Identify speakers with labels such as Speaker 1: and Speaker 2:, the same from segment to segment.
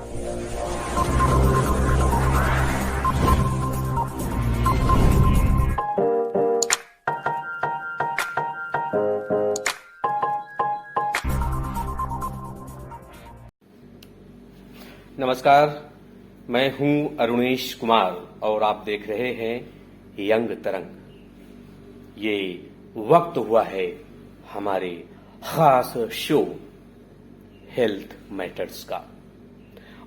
Speaker 1: नमस्कार, मैं हूं अरुणेश कुमार और आप देख रहे हैं यंग तरंग। ये वक्त हुआ है हमारे खास शो हेल्थ मैटर्स का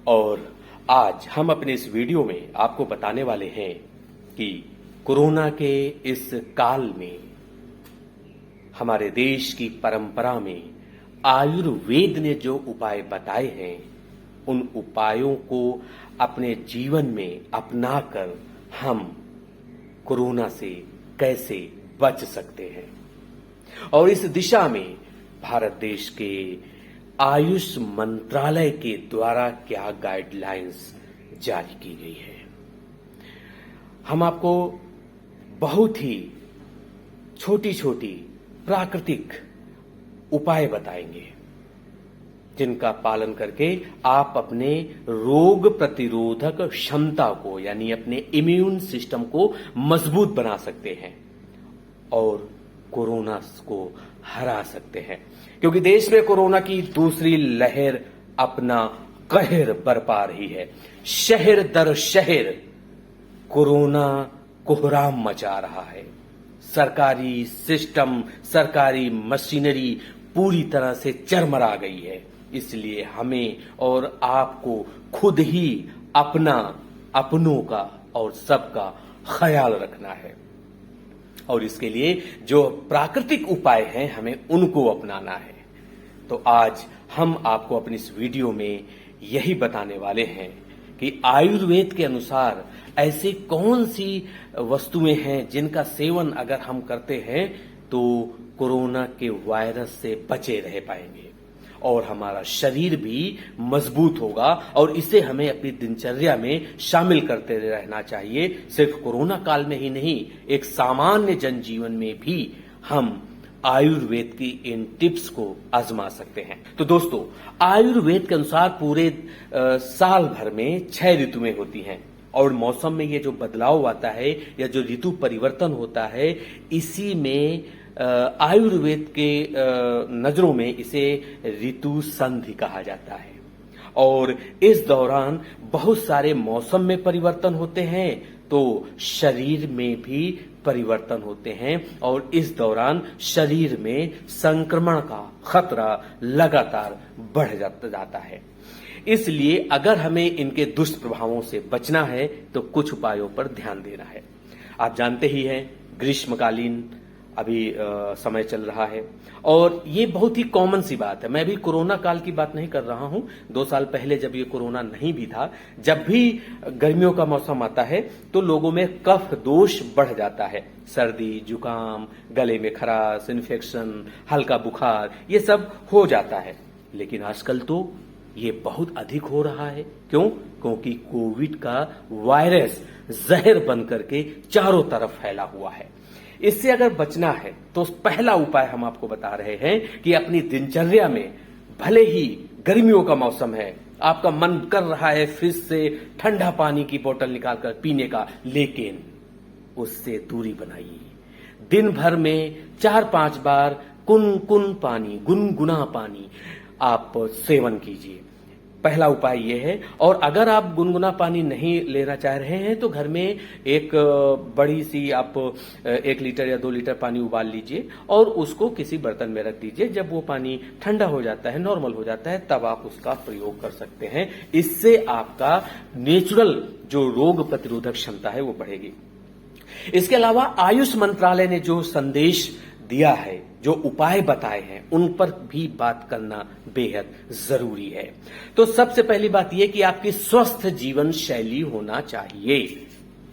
Speaker 1: और आज हम अपने इस वीडियो में आपको बताने वाले हैं कि कोरोना के इस काल में हमारे देश की परंपरा में आयुर्वेद ने जो उपाय बताए हैं उन उपायों को अपने जीवन में अपनाकर हम कोरोना से कैसे बच सकते हैं और इस दिशा में भारत देश के आयुष मंत्रालय के द्वारा क्या गाइडलाइंस जारी की गई है। हम आपको बहुत ही छोटी छोटी प्राकृतिक उपाय बताएंगे जिनका पालन करके आप अपने रोग प्रतिरोधक क्षमता को यानी अपने इम्यून सिस्टम को मजबूत बना सकते हैं और कोरोना को हरा सकते हैं, क्योंकि देश में कोरोना की दूसरी लहर अपना कहर बरपा रही है। शहर दर शहर कोरोना कोहराम मचा रहा है। सरकारी सिस्टम, सरकारी मशीनरी पूरी तरह से चरमरा गई है। इसलिए हमें और आपको खुद ही अपनों का और सबका ख्याल रखना है और इसके लिए जो प्राकृतिक उपाय हैं हमें उनको अपनाना है। तो आज हम आपको अपनी इस वीडियो में यही बताने वाले हैं कि आयुर्वेद के अनुसार ऐसे कौन सी वस्तुएं हैं जिनका सेवन अगर हम करते हैं तो कोरोना के वायरस से बचे रह पाएंगे और हमारा शरीर भी मजबूत होगा और इसे हमें अपनी दिनचर्या में शामिल करते रहना चाहिए। सिर्फ कोरोना काल में ही नहीं, एक सामान्य जनजीवन में भी हम आयुर्वेद की इन टिप्स को आजमा सकते हैं। तो दोस्तों, आयुर्वेद के अनुसार पूरे साल भर में 6 ऋतुएं होती हैं और मौसम में ये जो बदलाव आता है या जो ऋतु परिवर्तन होता है, इसी में आयुर्वेद के नजरों में इसे ऋतु संधि कहा जाता है और इस दौरान बहुत सारे मौसम में परिवर्तन होते हैं तो शरीर में भी परिवर्तन होते हैं और इस दौरान शरीर में संक्रमण का खतरा लगातार बढ़ जाता है। इसलिए अगर हमें इनके दुष्प्रभावों से बचना है तो कुछ उपायों पर ध्यान देना है। आप जानते ही हैं, ग्रीष्मकालीन अभी समय चल रहा है और ये बहुत ही कॉमन सी बात है। मैं भी कोरोना काल की बात नहीं कर रहा हूं। 2 साल पहले जब ये कोरोना नहीं भी था, जब भी गर्मियों का मौसम आता है तो लोगों में कफ दोष बढ़ जाता है। सर्दी, जुकाम, गले में खराश, इन्फेक्शन, हल्का बुखार, ये सब हो जाता है। लेकिन आजकल तो ये बहुत अधिक हो रहा है। क्यों? क्योंकि कोविड का वायरस जहर बन करके चारों तरफ फैला हुआ है। इससे अगर बचना है तो पहला उपाय हम आपको बता रहे हैं कि अपनी दिनचर्या में, भले ही गर्मियों का मौसम है, आपका मन कर रहा है फ्रिज से ठंडा पानी की बोतल निकालकर पीने का, लेकिन उससे दूरी बनाइए। दिन भर में 4-5 बार कुनकुन पानी, गुनगुना पानी आप सेवन कीजिए। पहला उपाय यह है। और अगर आप गुनगुना पानी नहीं लेना चाह रहे हैं तो घर में एक बड़ी सी आप 1 लीटर या 2 लीटर पानी उबाल लीजिए और उसको किसी बर्तन में रख दीजिए। जब वो पानी ठंडा हो जाता है, नॉर्मल हो जाता है, तब आप उसका प्रयोग कर सकते हैं। इससे आपका नेचुरल जो रोग प्रतिरोधक क्षमता है वो बढ़ेगी। इसके अलावा आयुष मंत्रालय ने जो संदेश दिया है, जो उपाय बताए हैं, उन पर भी बात करना बेहद जरूरी है। तो सबसे पहली बात यह कि आपकी स्वस्थ जीवन शैली होना चाहिए।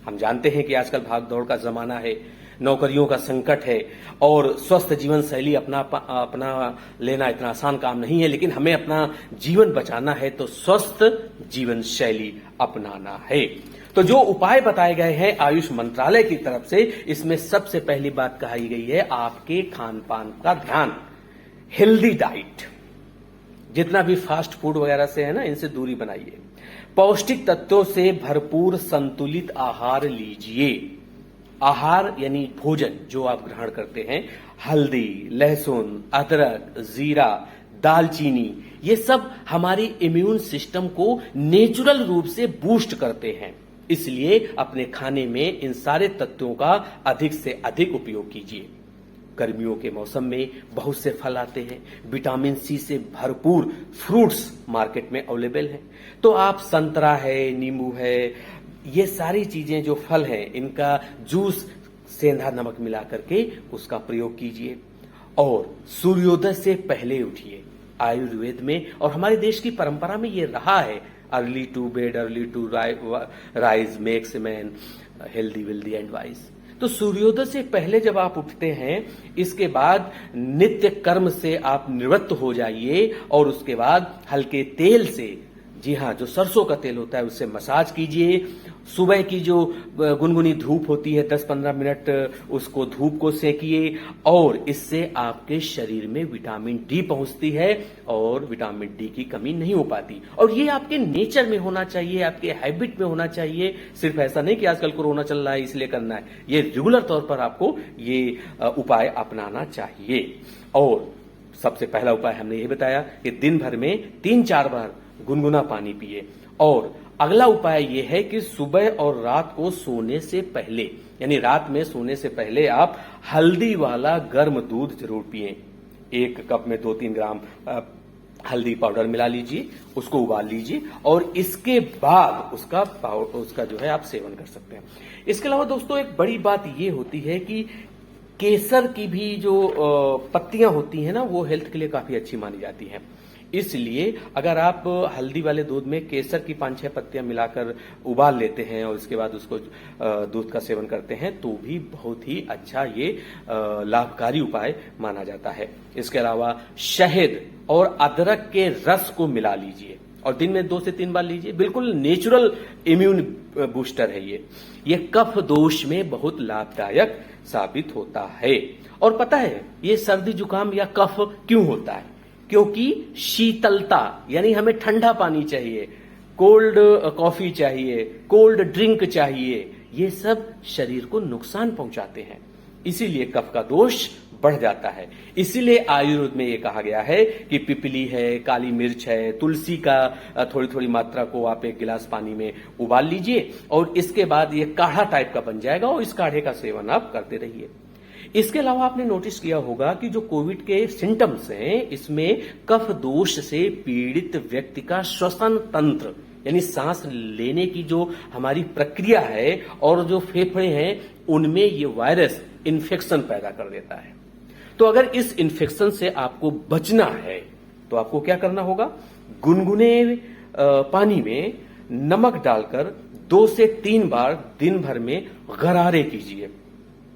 Speaker 1: हम जानते हैं कि आजकल भाग दौड़ का जमाना है, नौकरियों का संकट है और स्वस्थ जीवन शैली अपना लेना इतना आसान काम नहीं है। लेकिन हमें अपना जीवन बचाना है तो स्वस्थ जीवन शैली अपनाना है। तो जो उपाय बताए गए हैं आयुष मंत्रालय की तरफ से, इसमें सबसे पहली बात कही गई है आपके खान पान का ध्यान, हेल्दी डाइट। जितना भी फास्ट फूड वगैरह से है ना, इनसे दूरी बनाइए। पौष्टिक तत्वों से भरपूर संतुलित आहार लीजिए। आहार यानी भोजन जो आप ग्रहण करते हैं, हल्दी, लहसुन, अदरक, जीरा, दालचीनी, ये सब हमारी इम्यून सिस्टम को नेचुरल रूप से बूस्ट करते हैं। इसलिए अपने खाने में इन सारे तत्वों का अधिक से अधिक उपयोग कीजिए। गर्मियों के मौसम में बहुत से फल आते हैं, विटामिन सी से भरपूर फ्रूट्स मार्केट में अवेलेबल हैं। तो आप संतरा है, नींबू है, ये सारी चीजें जो फल हैं, इनका जूस सेंधा नमक मिला करके उसका प्रयोग कीजिए। और सूर्योदय से पहले उठिए। आयुर्वेद में और हमारे देश की परंपरा में ये रहा है, early to bed early to rise makes man healthy wealthy and wise. तो सूर्योदय से पहले जब आप उठते हैं, इसके बाद नित्य कर्म से आप निवृत्त हो जाइए और उसके बाद हल्के तेल से, जी हाँ, जो सरसों का तेल होता है उससे मसाज कीजिए। सुबह की जो गुनगुनी धूप होती है 10-15 मिनट उसको धूप को सेकिए और इससे आपके शरीर में विटामिन डी पहुंचती है और विटामिन डी की कमी नहीं हो पाती। और ये आपके नेचर में होना चाहिए, आपके हैबिट में होना चाहिए। सिर्फ ऐसा नहीं कि आजकल कोरोना चल रहा है इसलिए करना है, ये रेगुलर तौर पर आपको ये उपाय अपनाना चाहिए। और सबसे पहला उपाय हमने ये बताया कि दिन भर में 3-4 बार गुनगुना पानी पिए। और अगला उपाय यह है कि सुबह और रात को सोने से पहले, यानी रात में सोने से पहले आप हल्दी वाला गर्म दूध जरूर पिएं। 1 कप में 2-3 ग्राम हल्दी पाउडर मिला लीजिए, उसको उबाल लीजिए और इसके बाद उसका जो है आप सेवन कर सकते हैं। इसके अलावा दोस्तों एक बड़ी बात यह होती है कि केसर की भी जो पत्तियां होती हैं ना, वो हेल्थ के लिए काफी अच्छी मानी जाती हैं। इसलिए अगर आप हल्दी वाले दूध में केसर की 5-6 पत्तियां मिलाकर उबाल लेते हैं और इसके बाद उसको दूध का सेवन करते हैं तो भी बहुत ही अच्छा ये लाभकारी उपाय माना जाता है। इसके अलावा शहद और अदरक के रस को मिला लीजिए और दिन में 2 से 3 बार लीजिए। बिल्कुल नेचुरल इम्यून बूस्टर है ये कफ दोष में बहुत लाभदायक साबित होता है। और पता है ये सर्दी जुकाम या कफ क्यों होता है? क्योंकि शीतलता, यानी हमें ठंडा पानी चाहिए, कोल्ड कॉफी चाहिए, कोल्ड ड्रिंक चाहिए, ये सब शरीर को नुकसान पहुंचाते हैं। इसीलिए कफ का दोष बढ़ जाता है। इसीलिए आयुर्वेद में ये कहा गया है कि पिपली है, काली मिर्च है, तुलसी का थोड़ी थोड़ी मात्रा को आप 1 गिलास पानी में उबाल लीजिए और इसके बाद ये काढ़ा टाइप का बन जाएगा और इस काढ़े का सेवन आप करते रहिए। इसके अलावा आपने नोटिस किया होगा कि जो कोविड के सिम्टम्स हैं, इसमें कफ दोष से पीड़ित व्यक्ति का श्वसन तंत्र, यानी सांस लेने की जो हमारी प्रक्रिया है और जो फेफड़े हैं, उनमें ये वायरस इन्फेक्शन पैदा कर देता है। तो अगर इस इन्फेक्शन से आपको बचना है तो आपको क्या करना होगा? गुनगुने पानी में नमक डालकर 2 से 3 बार दिन भर में गरारे कीजिए।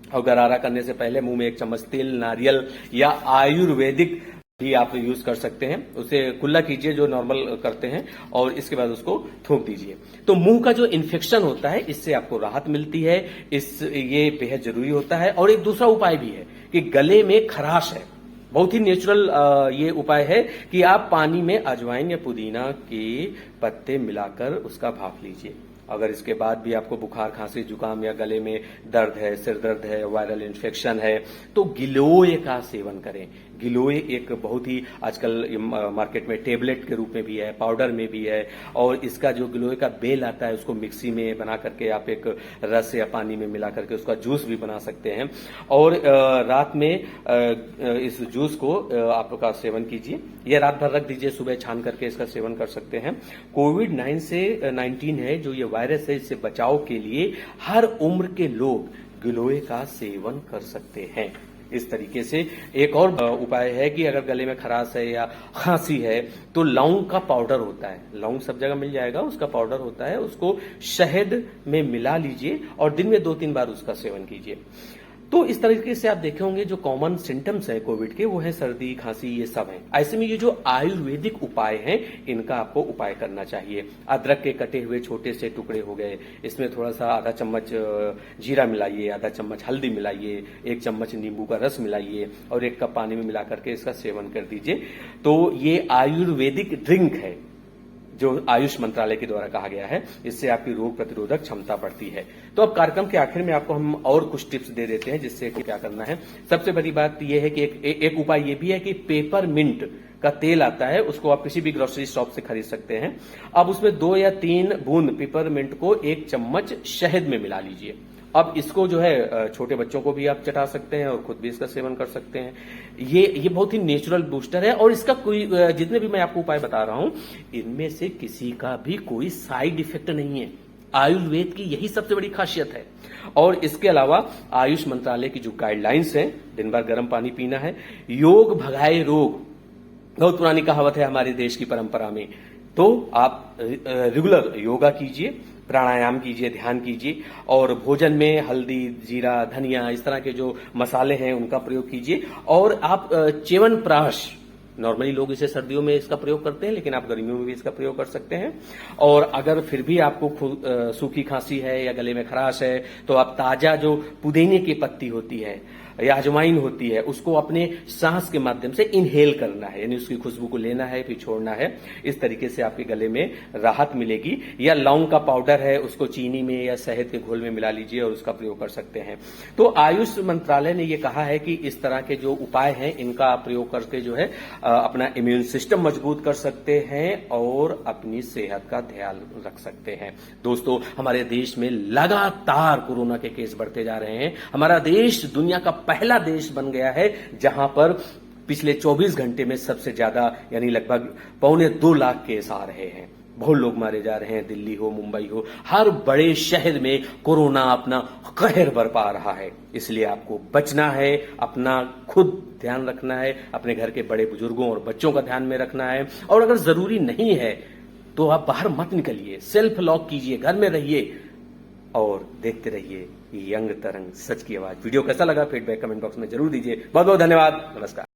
Speaker 1: और गरारा करने से पहले मुंह में 1 चम्मच तेल, नारियल या आयुर्वेदिक भी आप यूज कर सकते हैं, उसे कुल्ला कीजिए जो नॉर्मल करते हैं और इसके बाद उसको थूक दीजिए। तो मुंह का जो इन्फेक्शन होता है इससे आपको राहत मिलती है, ये बेहद जरूरी होता है। और एक दूसरा उपाय भी है कि गले में खराश है, बहुत ही नेचुरल ये उपाय है कि आप पानी में अजवाइन या पुदीना के पत्ते मिलाकर उसका भाप लीजिए। अगर इसके बाद भी आपको बुखार, खांसी, जुकाम या गले में दर्द है, सिर दर्द है, वायरल इन्फेक्शन है, तो गिलोय का सेवन करें। गिलोय एक बहुत ही आजकल मार्केट में टेबलेट के रूप में भी है, पाउडर में भी है और इसका जो गिलोय का बेल आता है उसको मिक्सी में बना करके आप एक रस या पानी में मिला करके उसका जूस भी बना सकते हैं और रात में इस जूस को आपका सेवन कीजिए। यह रात भर रख दीजिए, सुबह छान करके इसका सेवन कर सकते हैं। कोविड-19 है जो ये वायरस है, इससे बचाव के लिए हर उम्र के लोग गिलोय का सेवन कर सकते हैं। इस तरीके से एक और उपाय है कि अगर गले में खराश है या खांसी है तो लौंग का पाउडर होता है, लौंग सब जगह मिल जाएगा, उसका पाउडर होता है, उसको शहद में मिला लीजिए और दिन में 2-3 बार उसका सेवन कीजिए। तो इस तरीके से आप देखे होंगे जो कॉमन सिम्टम्स है कोविड के वो है सर्दी खांसी ये सब है। ऐसे में ये जो आयुर्वेदिक उपाय हैं इनका आपको उपाय करना चाहिए। अदरक के कटे हुए छोटे से टुकड़े हो गए, इसमें थोड़ा सा आधा चम्मच जीरा मिलाइए, आधा चम्मच हल्दी मिलाइए, 1 चम्मच नींबू का रस मिलाइए और 1 कप पानी में मिला करके इसका सेवन कर दीजिए। तो ये आयुर्वेदिक ड्रिंक है जो आयुष मंत्रालय के द्वारा कहा गया है, इससे आपकी रोग प्रतिरोधक क्षमता बढ़ती है। तो अब कार्यक्रम के आखिर में आपको हम और कुछ टिप्स दे देते हैं जिससे कि क्या करना है। सबसे बड़ी बात यह है कि एक उपाय यह भी है कि पेपर मिंट का तेल आता है, उसको आप किसी भी ग्रोसरी शॉप से खरीद सकते हैं। अब उसमें 2 या 3 बूंद पेपर मिंट को 1 चम्मच शहद में मिला लीजिए। अब इसको जो है छोटे बच्चों को भी आप चटा सकते हैं और खुद भी इसका सेवन कर सकते हैं। ये बहुत ही नेचुरल बूस्टर है और इसका कोई जितने भी मैं आपको उपाय बता रहा हूं इनमें से किसी का भी कोई साइड इफेक्ट नहीं है। आयुर्वेद की यही सबसे बड़ी खासियत है। और इसके अलावा आयुष मंत्रालय की जो गाइडलाइंस हैं, दिन भर गर्म पानी पीना है, योग भगाए रोग, बहुत पुरानी कहावत है हमारे देश की परंपरा में। तो आप रेगुलर योगा कीजिए, प्राणायाम कीजिए, ध्यान कीजिए और भोजन में हल्दी, जीरा, धनिया इस तरह के जो मसाले हैं उनका प्रयोग कीजिए। और आप च्यवनप्राश, नॉर्मली लोग इसे सर्दियों में इसका प्रयोग करते हैं लेकिन आप गर्मियों में भी इसका प्रयोग कर सकते हैं। और अगर फिर भी आपको सूखी खांसी है या गले में खराश है तो आप ताजा जो पुदीने की पत्ती होती है या अजवाइन होती है उसको अपने सांस के माध्यम से इनहेल करना है, यानी उसकी खुशबू को लेना है फिर छोड़ना है। इस तरीके से आपके गले में राहत मिलेगी। या लौंग का पाउडर है उसको चीनी में या शहद के घोल में मिला लीजिए और उसका प्रयोग कर सकते हैं। तो आयुष मंत्रालय ने यह कहा है कि इस तरह के जो उपाय हैं इनका प्रयोग करके जो है अपना इम्यून सिस्टम मजबूत कर सकते हैं और अपनी सेहत का ध्यान रख सकते हैं। दोस्तों, हमारे देश में लगातार कोरोना के केस बढ़ते जा रहे हैं। हमारा देश दुनिया का पहला देश बन गया है जहां पर पिछले 24 घंटे में सबसे ज्यादा यानी लगभग 1.25 लाख केस आ रहे हैं। बहुत लोग मारे जा रहे हैं। दिल्ली हो, मुंबई हो, हर बड़े शहर में कोरोना अपना कहर बरपा रहा है। इसलिए आपको बचना है, अपना खुद ध्यान रखना है, अपने घर के बड़े बुजुर्गों और बच्चों का ध्यान में रखना है। और अगर जरूरी नहीं है तो आप बाहर मत निकलिए, सेल्फ लॉक कीजिए, घर में रहिए और देखते रहिए यंग तरंग, सच की आवाज। वीडियो कैसा लगा फीडबैक कमेंट बॉक्स में जरूर दीजिए। बहुत बहुत धन्यवाद। नमस्कार।